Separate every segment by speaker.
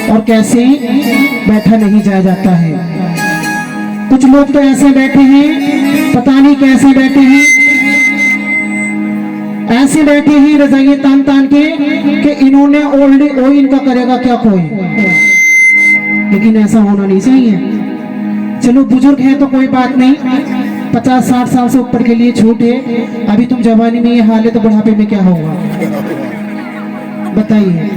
Speaker 1: और कैसे बैठा नहीं जाया जाता है। कुछ लोग तो ऐसे बैठे हैं, पता नहीं कैसे बैठे हैं, ऐसे बैठे हैं रजाइए तान तान के कि इन्होंने ऑलरेडी ओ इनका करेगा क्या कोई, लेकिन ऐसा होना नहीं चाहिए। चलो बुजुर्ग है तो कोई बात नहीं, 50-60 साल से ऊपर के लिए छूट है। अभी तुम जवानी में ये हाल है तो बुढ़ापे में क्या होगा बताइए।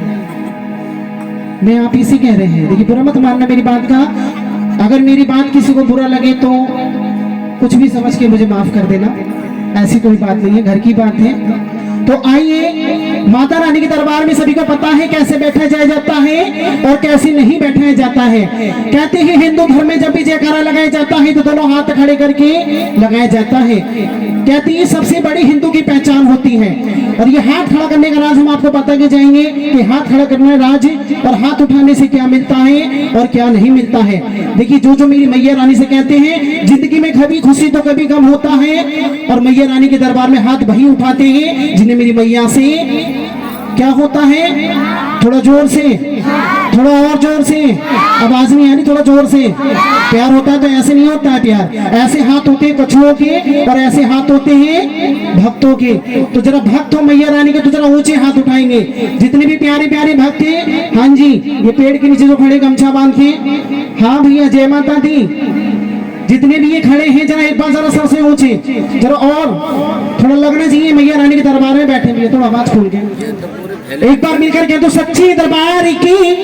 Speaker 1: मैं आप इसी कह रहे हैं, देखिए बुरा मत मानना मेरी बात का। अगर मेरी बात किसी को बुरा लगे तो कुछ भी समझ के मुझे माफ कर देना, ऐसी कोई बात नहीं है, घर की बात है। तो आइए, माता रानी के दरबार में सभी को पता है कैसे बैठा जाया जाता है और कैसे नहीं बैठाया जाता है। कहते हैं हिंदू धर्म में जब भी जयकारा लगाया जाता है तो दोनों हाथ खड़े करके लगाया जाता है। कहती है सबसे बड़ी हिंदू की पहचान होती है। और ये हाथ खड़ा करने का राज हम आपको बता के जाएंगे कि हाथ खड़ा करना राज और हाथ उठाने से क्या मिलता है और क्या नहीं मिलता है। देखिए जो मेरी मैया रानी से कहते हैं जिंदगी में कभी खुशी तो कभी गम होता है, और मैया रानी के दरबार में हाथ वही उठाते हैं जिन्हें मेरी मैया से क्या होता है। थोड़ा जोर से, थोड़ा और जोर से, आवाज नहीं आ रही, थोड़ा जोर से। प्यार होता है तो ऐसे नहीं होता है प्यार, ऐसे हाथ होते हैं कछुओं के और ऐसे हाथ होते हैं भक्तों के। तो जरा भक्त हो मैया रानी के तो जरा ऊंचे हाथ उठाएंगे जितने भी प्यारे प्यारे भक्त हैं। हाँ जी, ये पेड़ के नीचे जो खड़े गमछा बांध के, हाँ भैया जय माता दी, जितने भी ये खड़े हैं जरा एक बार जरा सबसे ऊंचे, जरा और थोड़ा लगना चाहिए मैया रानी के दरबार में बैठे हुए, थोड़ा आवाज खोल के एक बार मिलकर कह दो सच्ची दरबार की,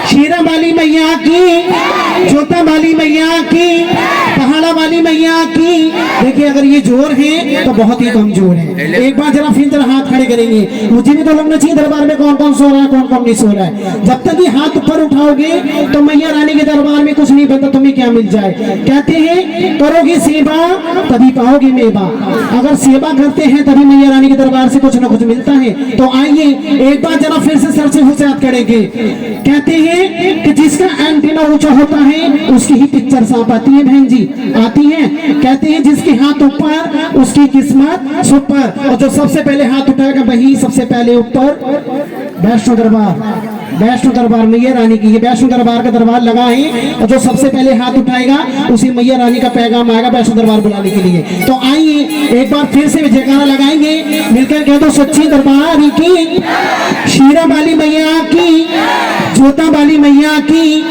Speaker 1: शीरा वाली मैया की, जोता वाली मैया की, पहाड़ा वाली मैया की। देखिए अगर ये जोर है तो बहुत ही कमजोर है। एक बार जरा फिर जरा हाथ खड़े करेंगे, मुझे भी तो लगना चाहिए दरबार में कौन कौन सो रहा है कौन कौन नहीं सो रहा है। जब तक ये हाथ ऊपर उठाओगे तो मैया रानी के दरबार में कुछ नहीं पता तुम्हें क्या मिल जाए। कहते हैं करोगे सेवा तभी पाओगे मेवा, अगर सेवा करते हैं तभी मैया रानी के दरबार से कुछ ना कुछ मिलता है। तो आइए एक बार जरा फिर से सर से हुसैन करेंगे। कहते हैं कि जिसका एंटीना ऊंचा होता है उसकी ही पिक्चर साफ आती है बहन जी, आती है। कहते हैं जिसके हाथ ऊपर उसकी किस्मत सुपर, और जो सबसे पहले हाथ उठाएगा वही सबसे पहले ऊपर। वैष्णो दरबार, वैष्णो दरबार मैया रानी की, ये वैष्णो दरबार का दरबार लगा है और जो सबसे पहले हाथ उठाएगा उसी मैया रानी का पैगाम आएगा वैष्णो दरबार बुलाने के लिए। तो आइए एक बार फिर से जयकारा लगाएंगे, मिलकर कह दो सच्ची दरबार की, शीरा वाली मैया की, जोता वाली मैया की।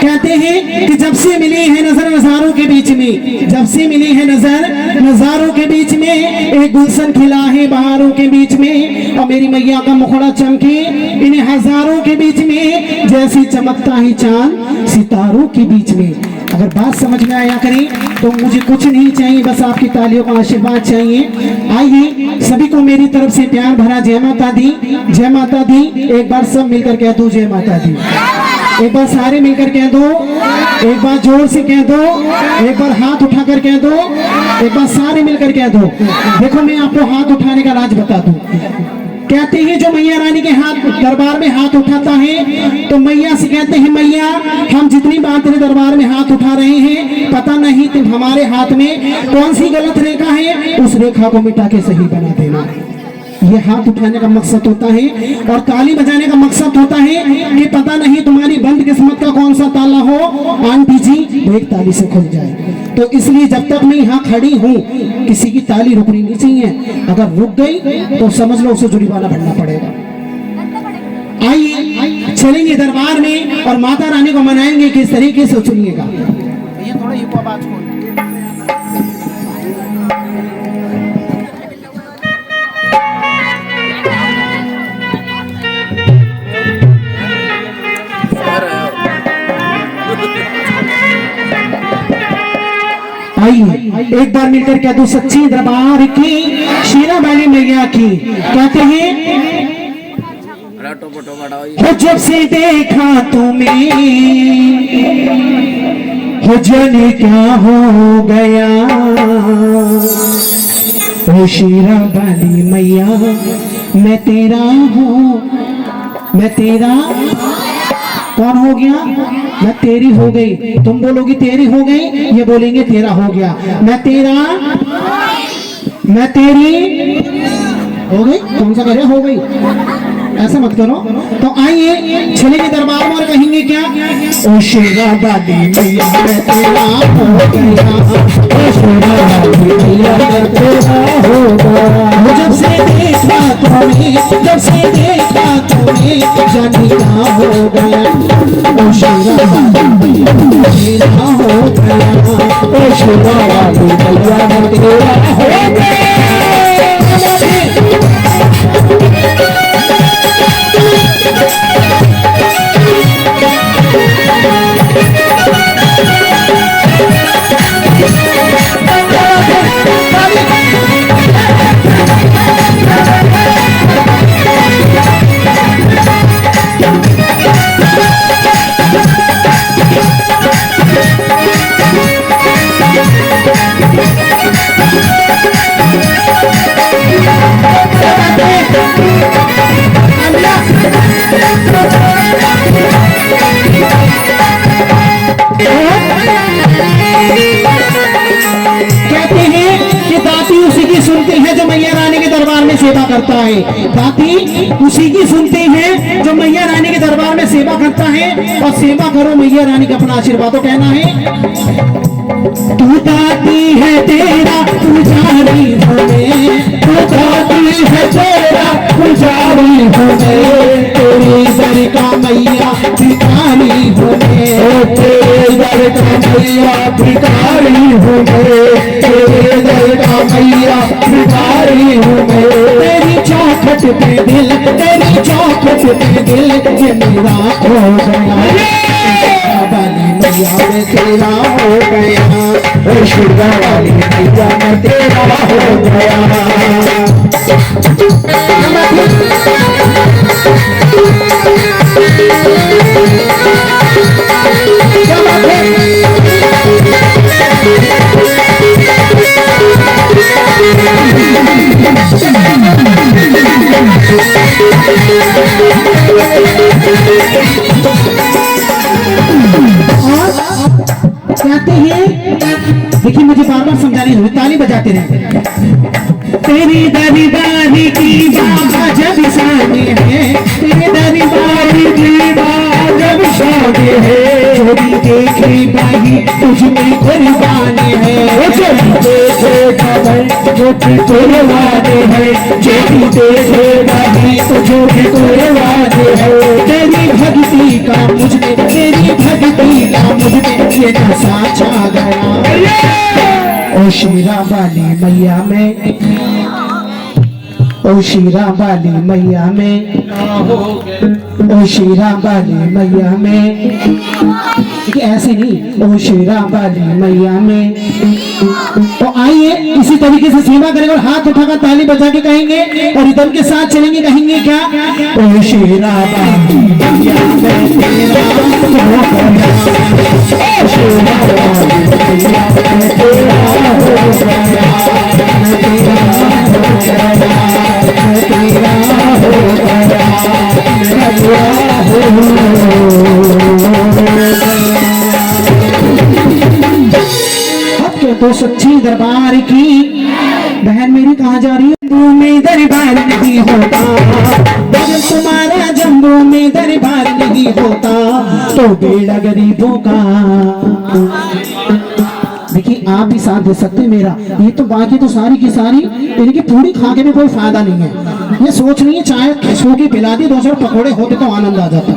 Speaker 1: कहते हैं कि जब से मिली है नजर नजारों के बीच में, जब से मिली है नजर नजारों के बीच में, एक गुलशन खिला है बहारों के बीच में, और मेरी मैया का मुखड़ा चमके इन्हें हजारों के बीच में, जैसी चमकता है चांद सितारों के बीच में। अगर बात समझ में आया करें तो मुझे कुछ नहीं चाहिए, बस आपकी तालियों का आशीर्वाद चाहिए। आइए सभी को मेरी तरफ से प्यार भरा जय माता दी, जय माता दी। एक बार सब मिलकर कह दो जय माता दी, एक बार सारे मिलकर कह दो, एक बार जोर से कह दो, एक बार हाथ उठाकर कह दो, एक बार सारे मिलकर कह दो। देखो मैं आपको हाथ उठाने का राज बता दूं। कहते हैं जो मैया रानी के हाथ दरबार में हाथ उठाता है तो मैया से कहते हैं मैया हम जितनी बार तेरे दरबार में हाथ उठा रहे हैं पता नहीं तुम हमारे हाथ में कौन सी गलत रेखा है, उस रेखा को मिटा के सही बना देना। ये हाथ उठाने का मकसद होता है और ताली बजाने का मकसद होता है कि पता नहीं तुम्हारी बंद किस्मत का कौन सा ताला हो आंटी जी वो एक ताली से खुल जाए। तो इसलिए जब तक मैं यहाँ खड़ी हूँ किसी की ताली रुकनी नहीं चाहिए, अगर रुक गई तो समझ लो उसे जुर्माना भरना पड़ेगा। आइए चलेंगे दरबार में और माता रानी को मनाएंगे किस तरीके से, सुनिएगा। ये थोड़ा ये आवाज खोल। आइए एक बार मिलकर कह दो सच्ची दरबार की, शीरा वाली मैया की। कहते हैं हो जब से देखा तुम्हें हो जाने क्या हो गया, ओ शीरा वाली मैया मैं तेरा हूँ, मैं तेरा कौन हो गया, मैं तेरी हो गई। तुम बोलोगी तेरी हो गई, ये बोलेंगे तेरा हो गया। मैं तेरा, मैं तेरी हो गई, कौन सा करे हो गई, ऐसा मत करो। तो आइए चलेंगे दरबार में और कहेंगे क्या, ओ शेरा वाली मैया मैं तेरा हो गया, ओ शेरा वाली मैया मैं तेरा हो गया। जब से देखा तुम्हें, जब से देखा तुम्हें जानी का हो गया, ओ शेरा वाली मैया मैं तेरा हो गया, ओ शेरा वाली मैया मैं तेरा हो गया। सुनते हैं जो मैया रानी के दरबार में सेवा करता है, दाती उसी की सुनते हैं जो मैया रानी के दरबार में सेवा करता है। और सेवा करो मैया रानी का अपना आशीर्वाद कहना है, तू दाती है तेरा पुजारी हमें, तू दाती है तेरा पुजारी हमें, तेरी दर का मैया भिखारी हमें, तेरे दर का मैया भिखारी हमें, तेरे दर का मैया भिखारी हमें। तेरी चौखट पे दिल, तेरी चौखट पे दिल ये मेरा हो गया, वाली मैया में तेरा हो गया, ओ शेरा वाली मैया में तेरा हो गया। कहते हैं, देखिए मुझे बार बार समझाने हुए, ताली बजाते रहे। तेरी दरबारी की बाबा जब शादी है, तेरे दरबारी की बाबा जब शादी है, चोरी देखे भाई तुझमें कुर्बानी है, चोरी देखे भाई तुझमें कुर्बानी है, चोरी देखे भाई तुझमें कुर्बानी है। तेरी भक्ति का मुझमें, तेरी भक्ति का मुझमें ये नशा छा गया, ओ शेरा वाली मैया में, ओ शेरा वाली मैया में, ओ शेरा वाली मैया में, ऐसे नहीं, ओ शेरा वाली मैया में। तो आइए इसी तरीके से सेवा करेंगे और हाथ उठाकर ताली बजा के कहेंगे और रिदम के साथ चलेंगे, कहेंगे क्या, ओ शेरा वाली मैया में तेरा हो गया, ओ शेरा वाली मैया में तेरा हो गया, तेरा हो गया, तेरा हो गया। तो सच्ची दरबार की बहन मेरी कहाँ जा रही है, जम्बू में दरबार नहीं होता, अगर तुम्हारा जम्बू में दरबार नहीं होता तो बेड़ा गरीबों का। देखिए आप भी साथ दे सकते हैं मेरा, ये तो बाकी तो सारी की सारी इनकी पूरी खा के भी कोई फायदा नहीं है। ये सोच रही है चाहे सो की पिला दी, 2 पकौड़े होते तो आनंद आ जाता,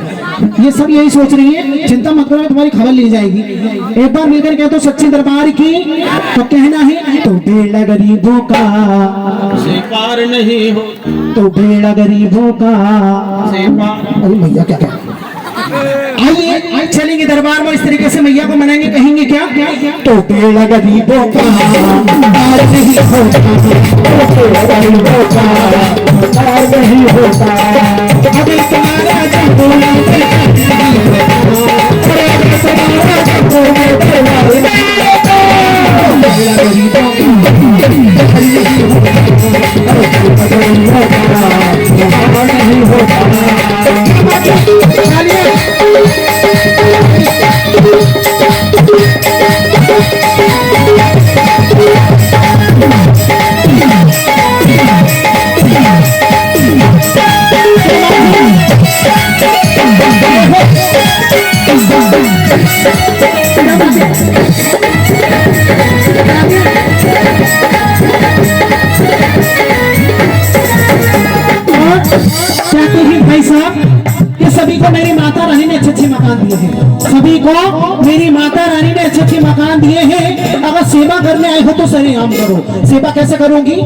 Speaker 1: ये सब यही सोच रही है। चिंता मत करो तुम्हारी खबर ली जाएगी। एक बार मिलकर कहते हो सच्ची दरबार की, तो कहना है तो बेड़ा गरीबों का
Speaker 2: से पार नहीं हो,
Speaker 1: तो बेड़ा गरीबों का
Speaker 2: से पार।
Speaker 1: अरे मैया क्या क्या, आइए चलेंगे दरबार में, इस तरीके से मैया को मनाएंगे, कहेंगे क्या, तो बेड़ा गरीबों का पार नहीं होता, तो बेड़ा गरीबों का पार नहीं होता, अभी तुम्हारा जम्बू में दरबार नहीं होता, अभी तुम्हारा जम्बू में दरबार नहीं होता, बेड़ा गरीबों का पार नहीं होता, पार नहीं होता। कहते हैं भाई साहब कि सभी को मेरी माता रानी ने अच्छे मकान दिए हैं, सभी को मेरी माता रानी ने अच्छे मकान दिए हैं। अगर सेवा करने आए हो तो सरेआम करो। सेवा कैसे करोगी?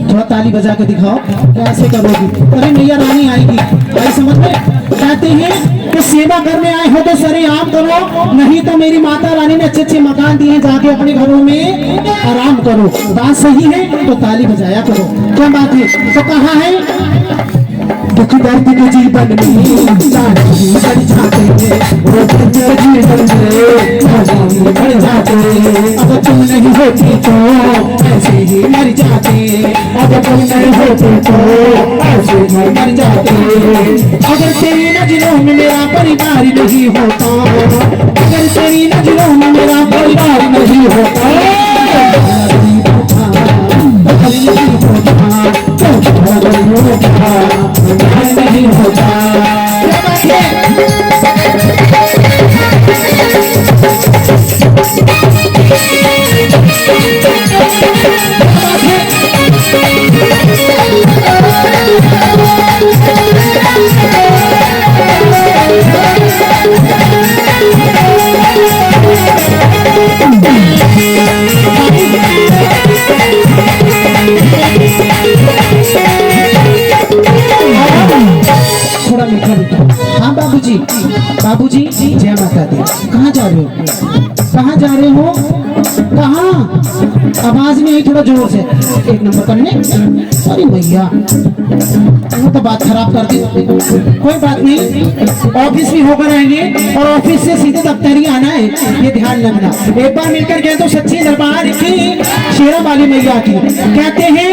Speaker 1: थोड़ा ताली बजा के दिखाओ कैसे करोगी। अरे मैया रानी आएगी, भाई समझ में। कहते हैं कि सेवा करने आए हो तो सरेआम करो, नहीं तो मेरी माता रानी ने अच्छे मकान दिए हैं, जाके अपने घरों में आराम करो। बात सही है तो ताली बजाया करो। क्या बात है? तो कहाँ है दुख दर्द के जीवन में बढ़ जाते हैं, वो जीवन में बढ़ जाते हैं। अगर तुम नहीं होती तो ऐसे ही मर जाते, अगर तुम नहीं होती तो ऐसे ही मर जाते। अगर तेरी नजरों में मेरा परिवार नहीं होता, अगर तेरी नजरों में मेरा परिवार नहीं होता, नहीं होता। थोड़ा मीठा मीठा। हाँ बाबूजी, बाबूजी जय माता दी। कहाँ जा रहे हो? कहाँ जा रहे हो? कहाँ? आवाज नहीं आई, थोड़ा जोर से। एक नंबर करने। अरे भैया वो तो बात खराब कर दी। कोई बात नहीं, ऑफिस भी होकर आएंगे और ऑफिस से सीधे दफ्तर ही आना है, ये ध्यान रखना। एक बार मिलकर गए तो सच्ची दरबार की शेरा वाली मैया की। कहते हैं,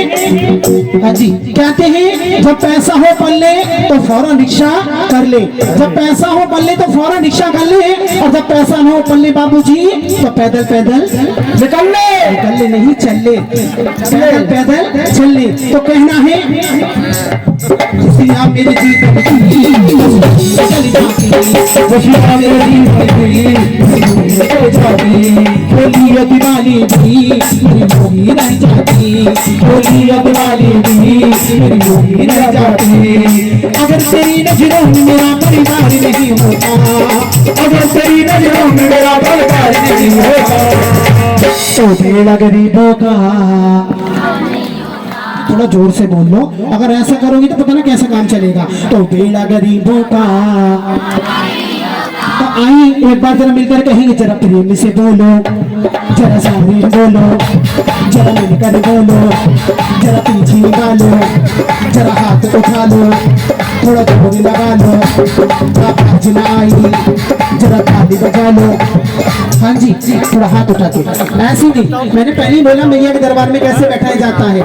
Speaker 1: हाँ जी, कहते हैं जब पैसा हो पल्ले तो फौरन रिक्शा कर ले, जब पैसा हो पल्ले तो फौरन रिक्शा कर ले, और जब पैसा न हो पल्ले बाबूजी तो पैदल पैदल निकल ले नहीं चल ले, पैदल पैदल चल ले। तो कहना है खुशियाँ मेरे जीवन की चली जाती, खुशियाँ मेरे जीवन की हो जाती, होली दिवाली भी मेरी होली रह जाती, होली दिवाली भी मेरी होली रह जाती। अगर तेरी नजरों में मेरा परिवार नहीं होता, अगर तेरी नजरों में मेरा परिवार नहीं होता, तो बेड़ा गरीबों का। थोड़ा जोर से बोल लो, अगर ऐसा करोगी तो पता ना कैसा काम चलेगा। तो बेड़ा गरीबों का। तो आई एक बार जरा मिलकर कहेंगे, जरा प्रेम से बोलो, जरा सामने बोलो, जरा मिलकर बोलो, जरा पीछे निकालो, जरा हाथ उठा लो, थोड़ा जोर लगा लो, आज ना आई जरा ताली बजा लो। हाँ जी, थोड़ा हाथ उठा के। ऐसे नहीं, मैंने पहले ही बोला मैया के दरबार में कैसे बैठाया जाता है,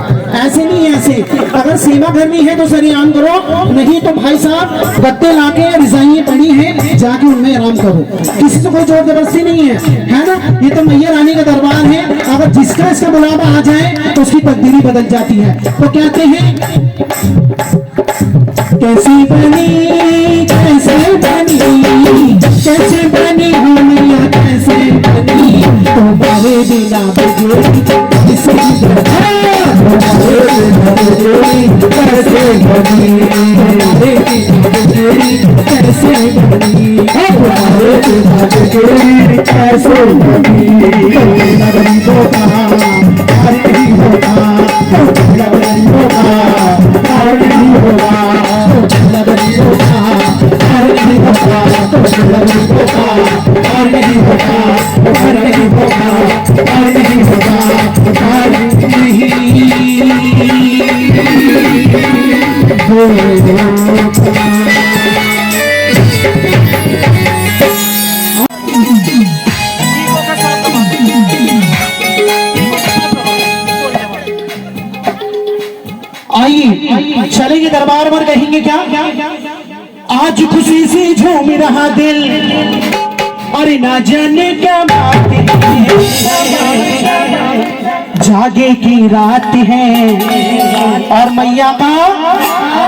Speaker 1: ऐसे नहीं है। ऐसे अगर सेवा करनी है तो सरेआम करो, नहीं तो भाई साहब गद्दे लाके रिजाइयां पड़ी हैं, जाके उनमें आराम करो। किसी से कोई जोर जबरदस्ती नहीं है ना। ये तो मैया रानी का दरबार है, अगर जिसका इसका बुलावा आ जाए तो उसकी तकदीरी बदल जाती है। तो कहते हैं कैसी बनी कैसे बनी कैसे बनी हो मैया कैसे बनी, तो बारे बिना बजोरी कैसे बनी, कैसे बनी, बारे बिना बजोरी कैसे बनी, बारे बिना बजोरी कैसे बनी। गरीबों का हार नहीं होगा, गरीबों का हार नहीं होगा, गरीबों का हार नहीं होगा, गरीबों का हार नहीं होगा, हार नहीं होगा, हार नहीं होगा, हार नहीं होगा। आइए चलेंगे दरबार पर, कहेंगे क्या? आज खुशी से झूम रहा दिल, अरे ना जाने क्या बात है, जागे की रात है। और मैया का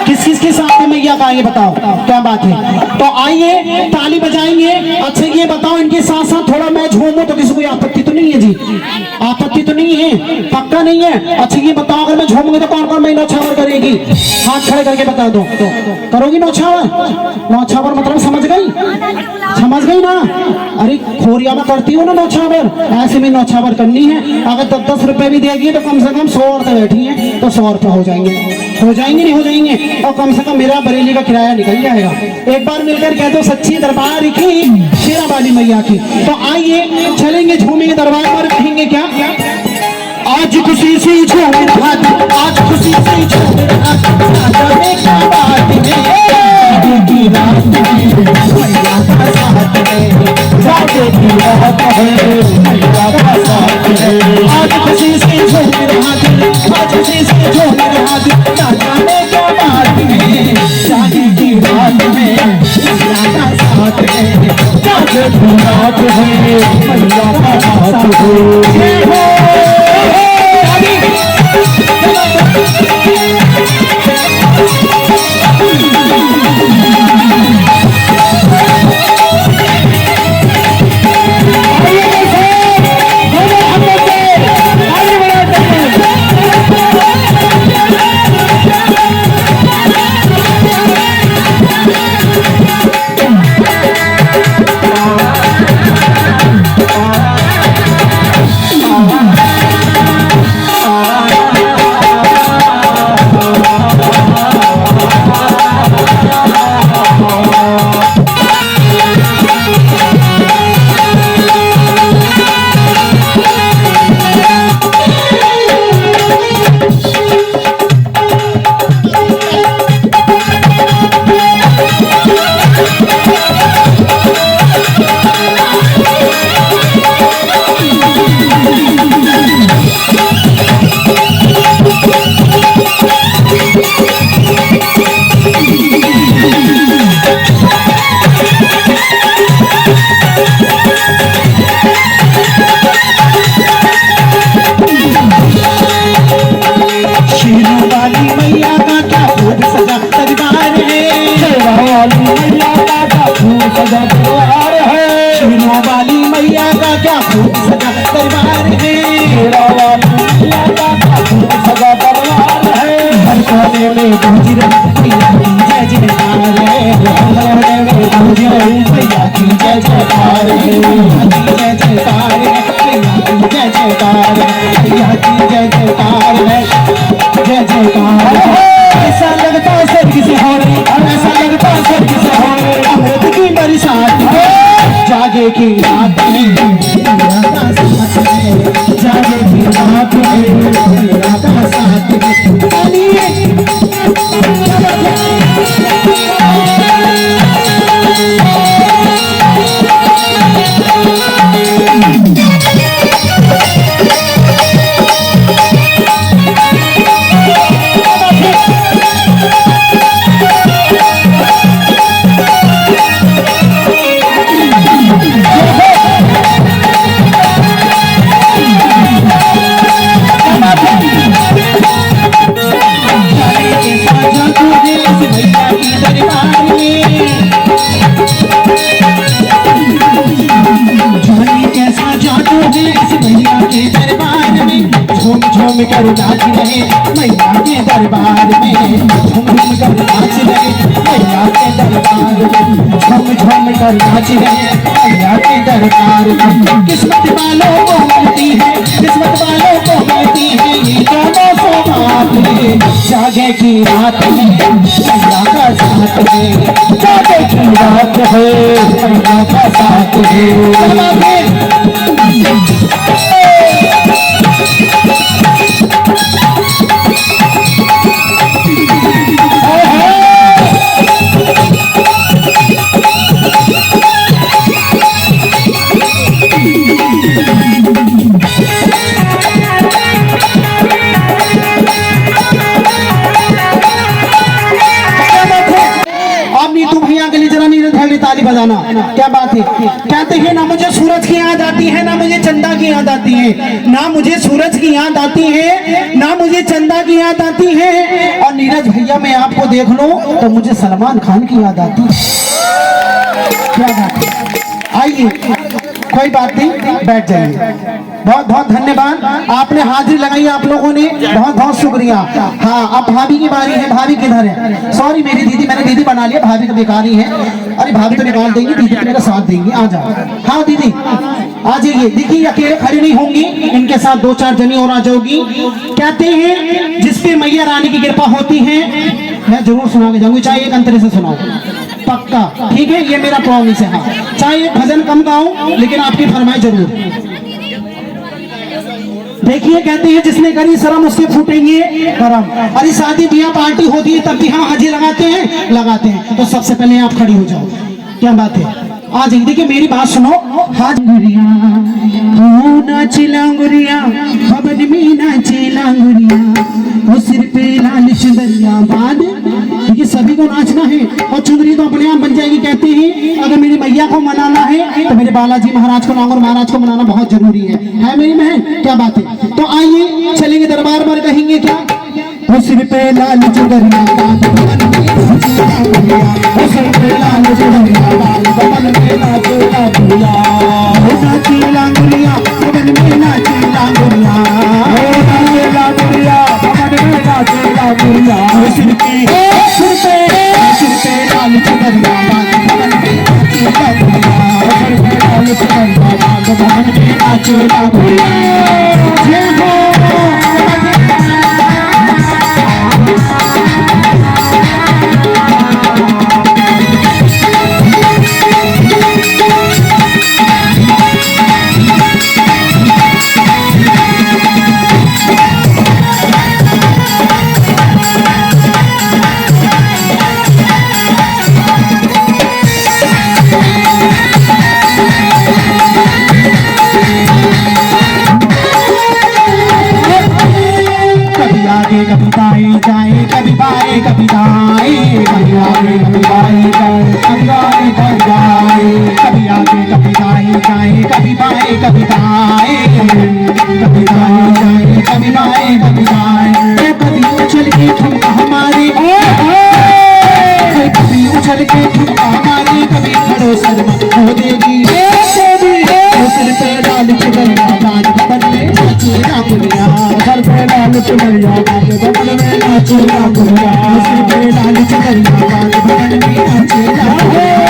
Speaker 1: किस किस के साथ है मैया का, ये बताओ क्या बात है। तो आइए ताली बजाएंगे अच्छा ये बताओ, इनके साथ साथ थोड़ा मैं झूमूं तो किसी को आपत्ति तो नहीं है जी? आपत्ति तो नहीं है, पक्का नहीं है? अच्छा ये बताओ, अगर मैं झूमूंगी तो कौन कौन मेरी नौछावर करेगी? हाथ खड़े करके बता दो। करोगी नौछावर? नौछावर मतलब समझ गई? समझ गई ना? अरे खोरिया में करती हो ना नौछावर, ऐसे में नौछावर करनी है। अगर 10-10 रुपए भी देगी तो कम से कम 100 औरतें बैठी हैं तो 100 रुपए हो जाएंगे। हो जाएंगे नहीं हो जाएंगे? और कम से कम मेरा बरेली का किराया निकल जाएगा। एक बार मिलकर कह दो सच्ची दरबार की शेरा वाली मैया की। तो आइए चलेंगे, झूमेंगे दरबार पर, कहेंगे क्या? आज खुशी से झूम रहा, आज खुशी से झूम रहा, ना जाने क्या बात है की रात में मैया का साथ है, राधे की रात है मैया का साथ है। आज खुशी से झूम रहा दिल, आज खुशी से झूम रहा दिल, ना जाने क्या बात है, शादी की रात में मैया का साथ है, राधे की रात है मैया का साथ है। ऐसा लगता है स्वर्ग से हो रही, ऐसा लगता है स्वर्ग से हो रही अमृत की बरसात है, जागे की रात में मेरा का साथ है, जागे की रात में मेरा का साथ है। झूम कर नाच रहे मैया के दरबार में, झूम कर नाच रहे मैया के दरबार में, झूम कर नाच रहे मैया के दरबार में। किस्मत वालों को मिलती है, किस्मत वालों को मिलती है ये दोनों सौगात है, जागे की रात में मैया का साथ है, जागे की रात है मैया का साथ है। ताली बजाना, क्या बात है। कहते हैं ना मुझे सूरज की याद आती है, ना मुझे चंदा की याद आती है, ना मुझे सूरज की याद आती है, ना मुझे चंदा की याद आती है। और नीरज भैया मैं आपको देख लूं तो मुझे सलमान खान की याद आती है। क्या बात है। आइए, कोई बात नहीं, बैठ जाइए। बहुत बहुत धन्यवाद, आपने हाजिरी लगाई आप लोगों ने, बहुत बहुत शुक्रिया। हाँ, अब भाभी की बारी है। भाभी किधर है? सॉरी मेरी दीदी, मैंने दीदी बना लिया, भाभी तो बेकार ही है। अरे भाभी तो निकाल देंगी, दीदी तो मेरा साथ देंगी। आ जाओ। हाँ दीदी आ जाइए। देखिए अकेले खड़ी नहीं होंगी, इनके साथ 2-4 जनी और आ जाओगी। कहते हैं जिस पे मैया रानी की कृपा होती है, मैं जरूर सुना के जाऊंगी, चाहे एक अंतरे से सुनाऊं, पक्का, ठीक है, ये मेरा प्रॉमिस है। हाँ, चाहे भजन कम गाऊं लेकिन आपकी फरमाइश जरूर। देखिए कहते हैं जिसने करी शर्म उसके फूटेंगे करम। अरे शादी ब्याह पार्टी होती है तब भी हम हाजी लगाते हैं। तो सबसे पहले आप खड़ी हो जाओ, क्या बात है? आ जाइए। देखिए मेरी बात सुनो। हाजिरिया नाचे लांगुरिया, भवन में नाचे लांगुरिया, और सिर पे लाल चुनरिया बांध। देखिए सभी को नाचना है और चुनरी तो अपने आप बन जाएगी। कहते हैं अगर मेरी मैया को मनाना है तो मेरे बालाजी महाराज को, लांगुर महाराज को मनाना बहुत जरूरी है मेरी बहन? क्या बात है? तो आइए चलेंगे दरबार पर, कहेंगे क्या? वो सिर पे लाल चुनरिया बांध, वो सिर पे लाल चुनरिया बांध, बगल में नाचे लांगुरिया, वो नाचे लांगुरिया, बगल में नाचे लांगुरिया, वो नाचे लांगुरिया, बगल में नाचे लांगुरिया, वो सिर पे लाल चुनरिया बांध, बगल में नाचे लांगुरिया, वो सिर पे लाल चुनरिया बांध, बगल में नाचे लांगुरिया। जय हो। कभी दाएं जाए, कभी बाएं, कभी दाएं, कभी आगे कभी बाएं जाए, कभी आगे बढ़ जाए, कभी आगे कभी दाएं जाए, कभी बाएं कभी दाएं, कभी दाएं जाए, कभी बाएं कभी दाएं। कभी उछल के ठुमका हमारे, कभी उछल के ठुमका हमारे, कभी खड़े शर्मा हो देगी। सिर पे लाल चुनरिया बांध, बगल में नाचे लांगुरिया, सर पे लाल चुनरिया बांध, बगल में नाचे लांगुरिया, सिर पे लाल चुनरिया बांध, बगल में नाचे लांगुरिया।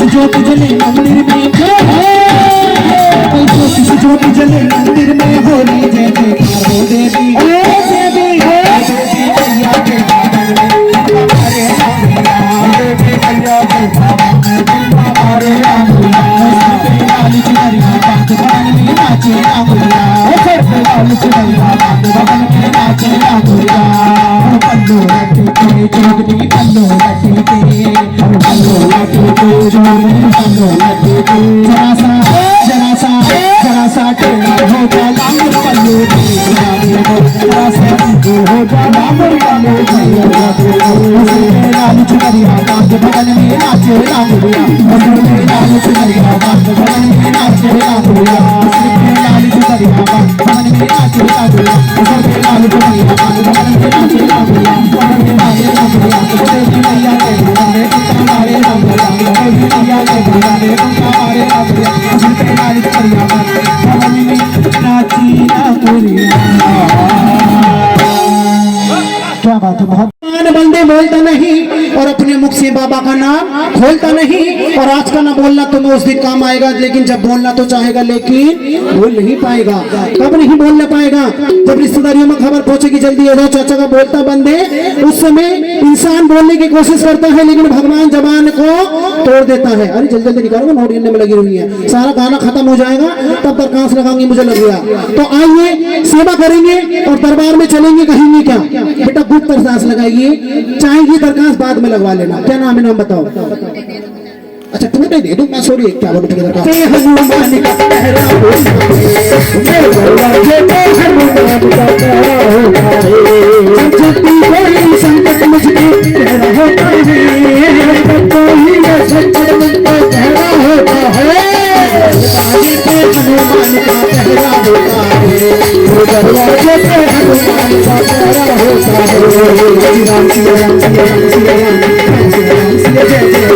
Speaker 1: ज्योति जले मंदिर में, ज्योति जले मंदिर में, होली जय जयकार हो देवी, मैया के बादल में हमारे मैया के हमारे लाल चुनरिया बांध, बगल में नाचे लांगुरिया, लाल चुनरिया बांध, बगल में नाचे लांगुरिया। पल्लो लटके जोगनी, पल्लो लटके, पल्लो लटके जोगनी, पल्लो लटके, जरा सा टेढ़ा हो जा लांगुर पल्लो जरा सा हो जा लांगुर पल्लो। लाल चुनरिया बांध, बगल में नाचे लांगुरिया, लाल चुनरिया बांध, बगल में नाचे लांगुरिया, लाल चुनरिया बांध, बगल में नाचे लांगुरिया, लाल चुनरिया बांध, बगल में नाचे लांगुरिया, बगल में नाचे लांगुरिया, देवी मैया के बुलाने हमारे लांगुरिया, देवी मैया के बुलाने हमारे लांगुरिया, लाल चुनरिया बांध, बगल में नाची लांगुरिया। क्या बात है, बहुत बंदे बोलता नहीं और अपने मुख से बाबा का नाम खोलता नहीं, और आज का ना बोलना तुम्हें उस दिन काम आएगा, लेकिन जब बोलना तो चाहेगा लेकिन बोल नहीं पाएगा। कब नहीं बोलना पाएगा? जब रिश्तेदारियों में खबर पहुंचेगी जल्दी हो जाओ चाचा का बोलता बंद है, उस समय इंसान बोलने की कोशिश करता है लेकिन भगवान जबान को तोड़ देता है। अरे जल्दी जल्दी निकालो, नोट गिनने में लगी हुई है, सारा गाना खत्म हो जाएगा तब दरखास्त लगाऊंगी, मुझे लग गया। तो आइए सेवा करेंगे और दरबार में चलेंगे, कहेंगे क्या बेटा गुप्त दरखास्त लगाइए, चाहेगी दरखास्त बाद में लगवा लेना। क्या नाम है, नाम बताओ। अच्छा टूटे दे दूं मैं, सॉरी क्या बोलूं ठीक है। हनुमान का पहरा होता है, मेरे दरवाजे पे हनुमान का पहरा होता है, जब भी कोई संकट मुझे पहरा होता है, तब कोई संकट मुझको पहरा होता है, दरवाजे पे हनुमान का पहरा होता है, मेरे दरवाजे पे हनुमान का पहरा होता है। श्री राम श्री राम श्री राम श्री राम श्री राम श्री जय जय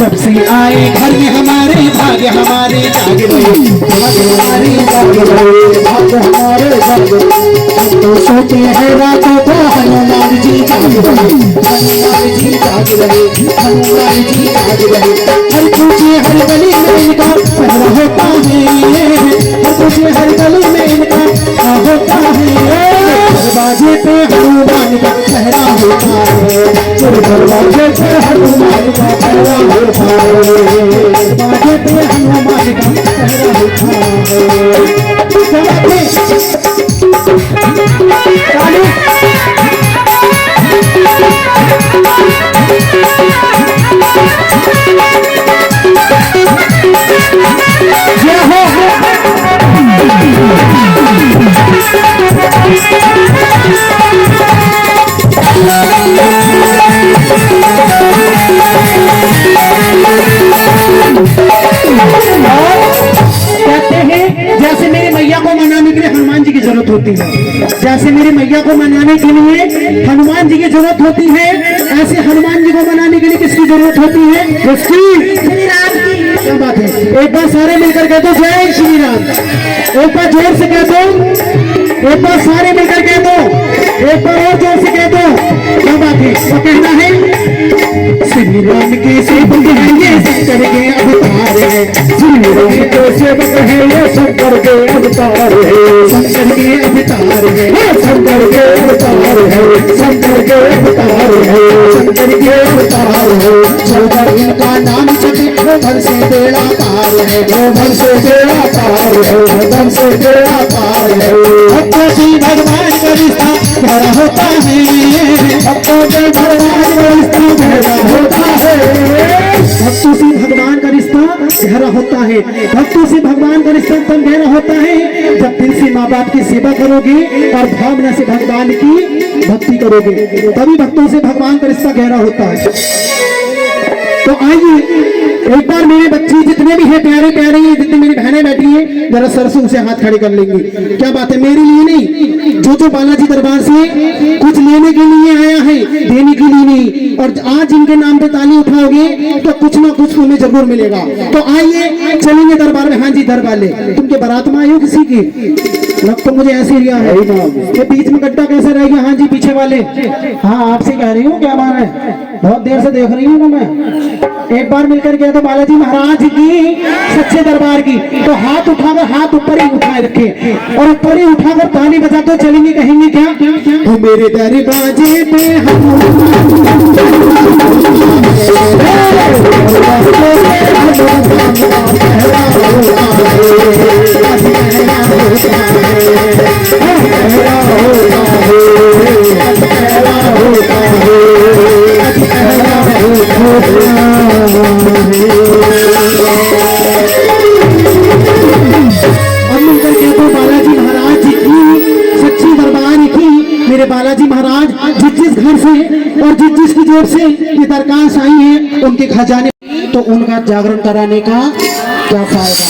Speaker 1: जब से आए घर में हमारे भाग्य हमारे जाग रहे, हमारे जाग रहे, भाग्य हमारे जाग रहे। हम तो सोते हैं रातों को हनुमान जी जाग रहे, हनुमान जी जाग रहे, हनुमान जी जाग रहे। हर पूछे हर गली में इनका पहरा होता है, हर पूछे हर गली में इनका होता है, दरवाजे पे हनुमान का पहरा होता है, दरवाजे पे हनुमान का पहरा होता है, दरवाजे पे हनुमान का पहरा होता जैसे मेरी मैया को मनाने के लिए हनुमान जी की जरूरत होती है, जैसे मेरी मैया को मनाने के लिए हनुमान जी की जरूरत होती है, ऐसे हनुमान जी को मनाने के लिए किसकी जरूरत होती है? किसकी? श्री राम की। क्या बात है, एक बार सारे मिलकर कह दो जय श्री राम। एक बार जोर से कह दो, एक बार सारे मिलकर कह दो, एक बार और जोर से कह दो। क्या बात है, तो कहना है श्री राम के सेवक है ये शंकर के अवतार है, श्री राम के सेवक है ये शंकर के अवतार है, शंकर के अवतार है, शंकर के अवतार है, शंकर के अवतार है, शंकर के अवतार है। चौधर इनका नाम जपे वो भर से बेड़ा पार है, वो भर से बेड़ा पार है, वो भर से बेड़ा पार है। भक्तों से भगवान का रिश्ता गहरा होता है, भक्तों से भगवान का रिश्ता गहरा होता है, भक्तों से भगवान का रिश्ता गहरा होता है। भक्तों से भगवान का रिश्ता तब गहरा होता है जब दिल से माँ बाप की सेवा करोगे और भावना से भगवान की भक्ति करोगे, तभी भक्तों से भगवान का रिश्ता गहरा होता है। तो आइए एक बार मेरे बच्चे जितने भी हैं प्यारे प्यारे, जितनी मेरी बहनें बैठी हैं, जरा सरसों से हाथ खड़े कर लेंगे। क्या बात है, मेरे लिए नहीं, जो बालाजी दरबार से कुछ लेने के लिए आया है, देने के लिए नहीं। और आज इनके नाम पे ताली उठाओगे तो कुछ ना कुछ तुम्हें जरूर मिलेगा। तो आइए चलेंगे दरबार में। हाँ जी दरबार ले, तुम के बारात में आए हो किसी की? लग तो मुझे ऐसे रिया है, ये बीच में गड्ढा कैसे रह गया? हाँ जी पीछे वाले। हाँ आपसे कह रही हूँ, क्या मान है, बहुत देर से देख रही हूँ ना मैं। एक बार मिलकर गया तो बालाजी महाराज की सच्चे दरबार की, तो हाथ उठाकर हाथ ऊपर ही उठाए रखे और ऊपर ही उठाकर ताली बजा तो चलेंगे, कहेंगे क्या? तो मेरे दरवाजे पे अब मिलकर कहते हैं बालाजी महाराज जी की सच्ची दरबार की। मेरे बालाजी महाराज जिस घर से और जिस की जेब से ये दरखास्त आई है उनके खजाने, तो उनका जागरण कराने का क्या फायदा।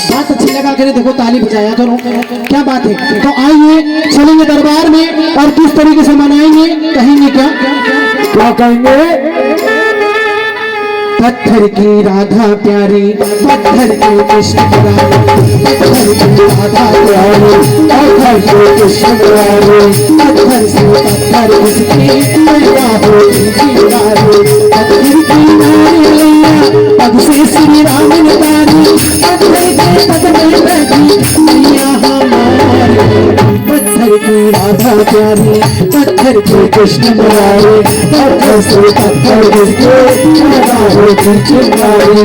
Speaker 1: बात अच्छी लगा करे, देखो ताली बजाया करो, क्या बात है। तो आइए चलेंगे दरबार में और किस तरीके से मनाएंगे, कहेंगे क्या कहेंगे। पत्थर की राधा प्यारी, पत्थर के कृष्ण प्यारे, पत्थर की राधा प्यारी, पत्थर के कृष्ण प्यारे, पत्थर से पत्थर उसकी पैदा होती दीवारे, पत्थर की नारी लैया पग से श्री राम ने तारी, पत्थर के पद में बैठी मैया हमारी। पत्थर की राधा प्यारी, पत्थर के कृष्ण प्यारे, पत्थर से पत्थर उसके पैदा होती चिंगारी।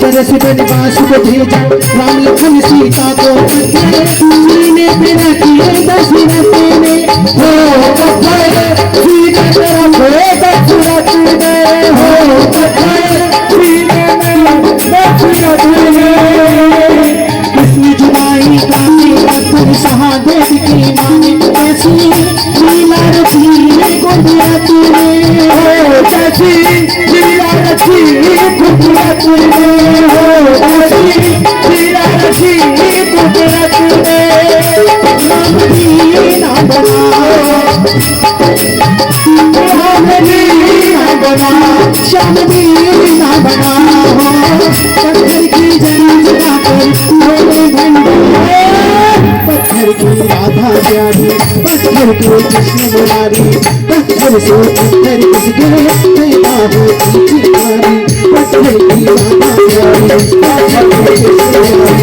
Speaker 1: बरस बनवास को भेजा राम लखन सीता को, सीने पे रखिए दशरथ ने हो पत्थर, सीने पे रखो दशरथ ने हो पत्थर, सीने में दशरथ ने। किसने जुदाई काटी पत्थर महादेव की माने, ऐसी लीला रची कुदरत ने हो, कैसी लीला रची कुदरत ने हो, ऐसी लीला रची कुदरत ने। राम लीला बना, राम लीला बना, श्याम लीला बना, पत्थर की जड़ी जला कर भोले भंडारे। पत्थर की राधा प्यारी, पत्थर के कृष्ण मुरारी, पत्थर से पत्थर उसके पैदा होती चिंगारी। पत्थर की राधा प्यारी, पत्थर के कृष्ण मुरारी,